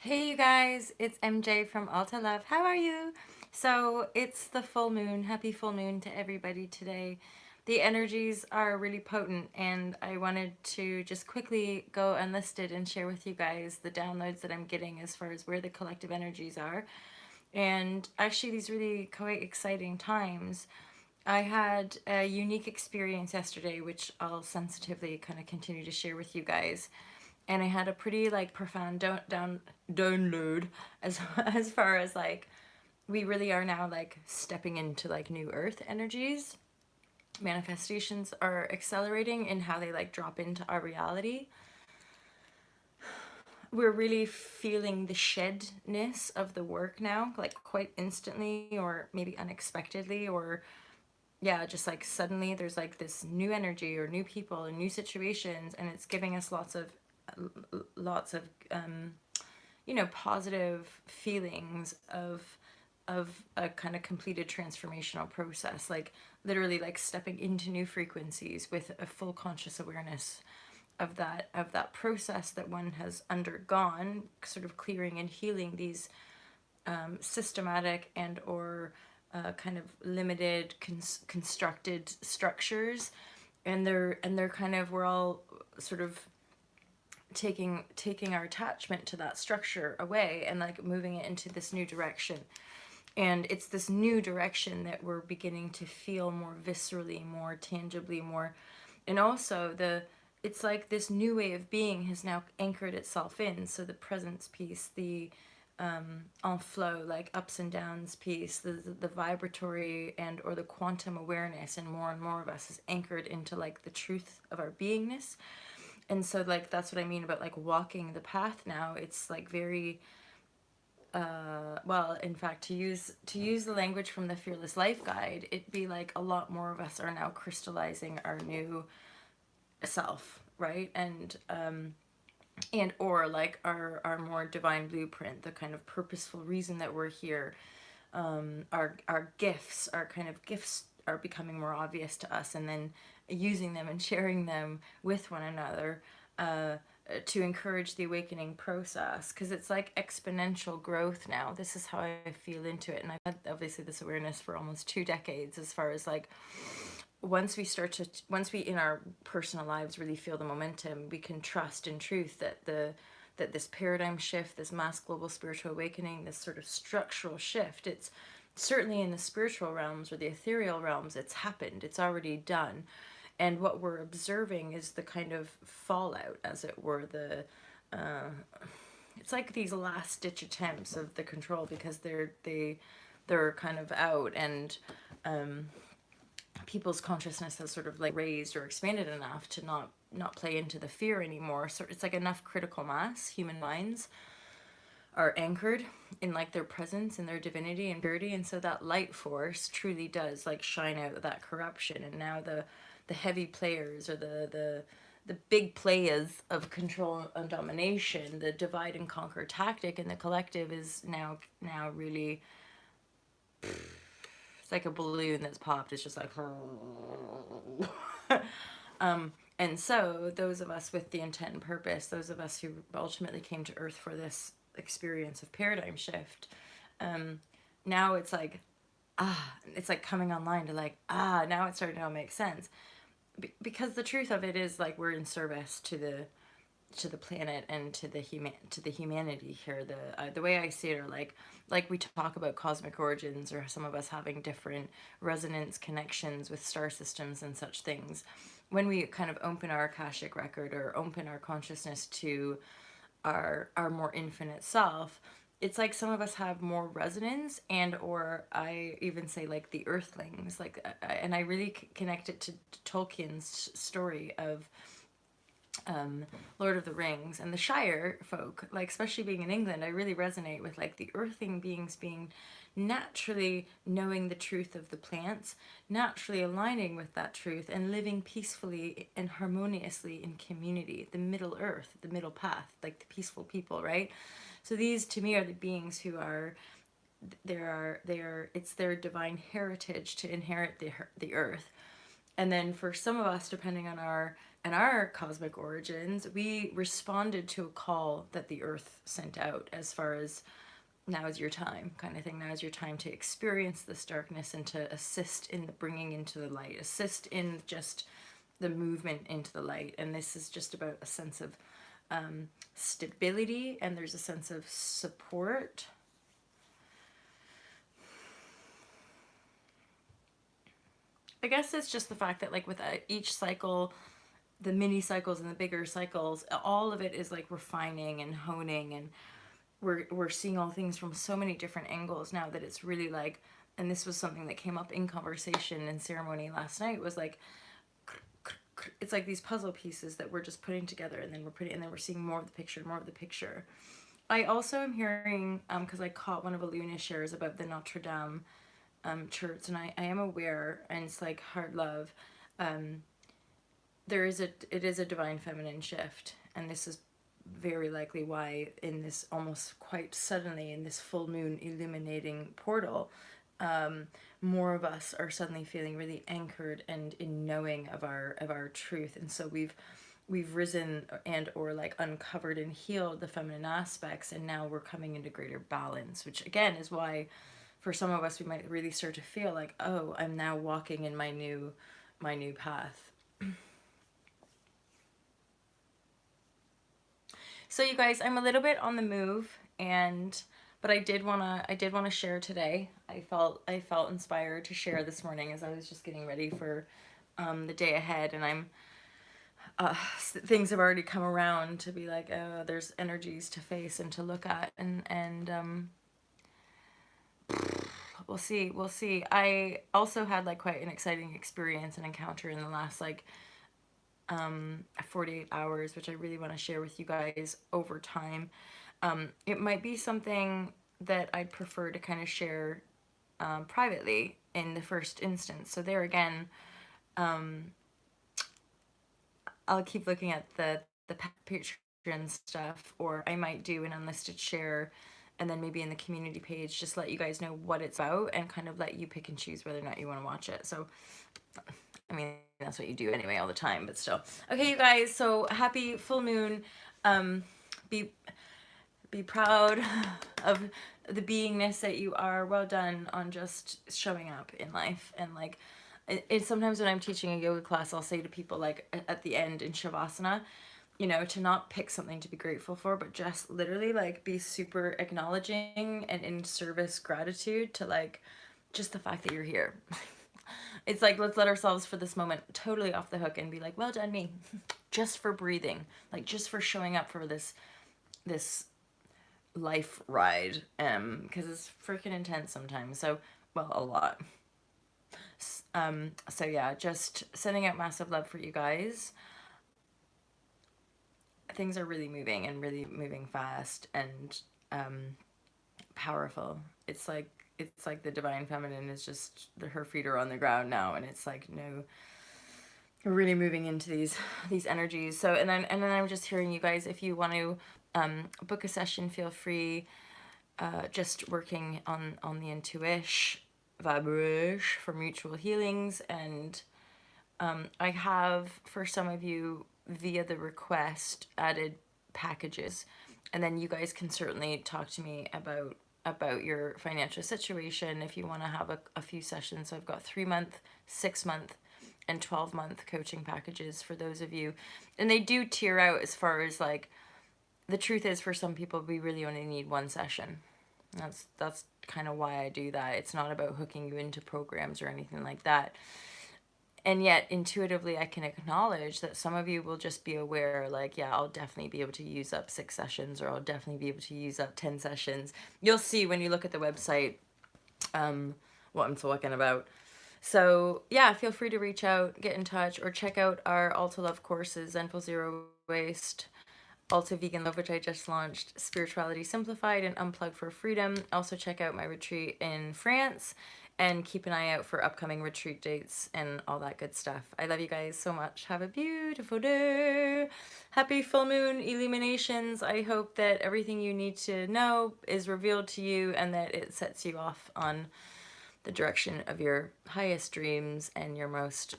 Hey you guys, it's MJ from Alta Love. How are you? So it's the full moon. Happy full moon to everybody today. The energies are really potent, and I wanted to just quickly go unlisted and share with you guys the downloads that I'm getting as far as where the collective energies are. And actually, these really quite exciting times. I had a unique experience yesterday, which I'll sensitively kind of continue to share with you guys. And I had a pretty like profound download as as far as like we really are now like stepping into like new earth energies. Manifestations are accelerating in how they like drop into our reality. We're really feeling the shedness of the work now, like quite instantly or maybe unexpectedly, or yeah, just like suddenly there's like this new energy or new people and new situations, and it's giving us lots of positive feelings of a kind of completed transformational process, like literally like stepping into new frequencies with a full conscious awareness of that process that one has undergone, sort of clearing and healing these systematic and or kind of limited constructed structures. And they're kind of, we're all sort of taking our attachment to that structure away and like moving it into this new direction. And it's this new direction that we're beginning to feel more viscerally, more tangibly, more. And also it's like this new way of being has now anchored itself in. So the presence piece, the en flow, like ups and downs piece, the vibratory and or the quantum awareness, and more of us is anchored into like the truth of our beingness. And so like that's what I mean about like walking the path now. It's like very well, in fact, to use the language from the Fearless Life Guide, it'd be like a lot more of us are now crystallizing our new self, right? And or like our more divine blueprint, the kind of purposeful reason that we're here. Our gifts, our kind of gifts are becoming more obvious to us, and then using them and sharing them with one another to encourage the awakening process, because it's like exponential growth now. This is how I feel into it, and I've had obviously this awareness for almost 2 decades, as far as like once we in our personal lives really feel the momentum, we can trust in truth that this paradigm shift, this mass global spiritual awakening, this sort of structural shift, it's certainly in the spiritual realms or the ethereal realms, it's happened, it's already done. And what we're observing is the kind of fallout, as it were, it's like these last ditch attempts of the control, because they're kind of out, and people's consciousness has sort of like raised or expanded enough to not play into the fear anymore. So it's like enough critical mass, human minds are anchored in like their presence and their divinity and purity, and so that light force truly does like shine out that corruption. And now the heavy players, or the big players of control and domination, the divide and conquer tactic in the collective is now really, it's like a balloon that's popped. It's just like and so those of us with the intent and purpose, those of us who ultimately came to earth for this experience of paradigm shift, now it's like coming online to like, now it's starting to all make sense. Because the truth of it is like we're in service to the planet and to the humanity here. The way I see it, or like we talk about cosmic origins, or some of us having different resonance connections with star systems and such things. When we kind of open our Akashic record, or open our consciousness to our more infinite self, it's like some of us have more resonance, and or I even say like the earthlings, like and I really connect it to Tolkien's story of Lord of the Rings and the Shire folk, like especially being in England, I really resonate with like the earthling beings being naturally knowing the truth of the plants, naturally aligning with that truth, and living peacefully and harmoniously in community, the middle earth, the middle path, like the peaceful people, right? So these to me are the beings who are, it's their divine heritage to inherit the earth. And then for some of us, depending on our and our cosmic origins, we responded to a call that the earth sent out, as far as now is your time kind of thing. Now is your time to experience this darkness and to assist in the bringing into the light, assist in just the movement into the light. And this is just about a sense of stability, and there's a sense of support. I guess it's just the fact that, like, with each cycle, the mini cycles and the bigger cycles, all of it is like refining and honing, and we're seeing all things from so many different angles now, that it's really like, and this was something that came up in conversation and ceremony last night, was like, it's like these puzzle pieces that we're just putting together, and then we're seeing more of the picture, more of the picture. I also am hearing, because I caught one of Aluna's shares about the Notre Dame church, and I am aware, and it's like hard love. It is a divine feminine shift, and this is very likely why, in this almost quite suddenly, in this full moon illuminating portal, more of us are suddenly feeling really anchored and in knowing of our truth. And so we've risen and or like uncovered and healed the feminine aspects, and now we're coming into greater balance, which again is why for some of us we might really start to feel like, oh, I'm now walking in my new path. So you guys, I'm a little bit on the move, but I did wanna share today. I felt inspired to share this morning as I was just getting ready for the day ahead, and I'm things have already come around to be like, oh, there's energies to face and to look at, and we'll see. I also had like quite an exciting experience and encounter in the last like 48 hours, which I really want to share with you guys over time. It might be something that I'd prefer to kind of share privately in the first instance. So there again, I'll keep looking at the Patreon stuff, or I might do an unlisted share, and then maybe in the community page, just let you guys know what it's about and kind of let you pick and choose whether or not you want to watch it. So I mean, that's what you do anyway all the time, but still. Okay, you guys, so happy full moon. Be proud of the beingness that you are. Well done on just showing up in life. And like, it's sometimes when I'm teaching a yoga class, I'll say to people like at the end in Shavasana, you know, to not pick something to be grateful for, but just literally like be super acknowledging and in service gratitude to like just the fact that you're here. It's like, let's let ourselves for this moment totally off the hook and be like, well done me, just for breathing, like just for showing up for this life ride, because it's freaking intense sometimes. So, well, a lot. So yeah, just sending out massive love for you guys. Things are really moving and really moving fast and powerful. It's like the divine feminine is just, her feet are on the ground now, and it's like, no, we're really moving into these energies. So and then I'm just hearing you guys, if you want to book a session, feel free. Just working on the intuition, vibrashe for mutual healings, and I have, for some of you, via the request, added packages, and then you guys can certainly talk to me about your financial situation if you want to have a few sessions. So I've got 3-month, 6-month, and 12-month coaching packages for those of you, and they do tier out as far as like, the truth is, for some people we really only need one session. That's kind of why I do that. It's not about hooking you into programs or anything like that. And yet intuitively I can acknowledge that some of you will just be aware, like, yeah, I'll definitely be able to use up 6 sessions, or I'll definitely be able to use up 10 sessions. You'll see when you look at the website what I'm talking about. So yeah, feel free to reach out, get in touch, or check out our Alta Love courses, Zenful Zero Waste, Alta Vegan Love, which I just launched, Spirituality Simplified, and Unplug for Freedom. Also check out my retreat in France, and keep an eye out for upcoming retreat dates and all that good stuff. I love you guys so much. Have a beautiful day. Happy full moon illuminations. I hope that everything you need to know is revealed to you, and that it sets you off on the direction of your highest dreams and your most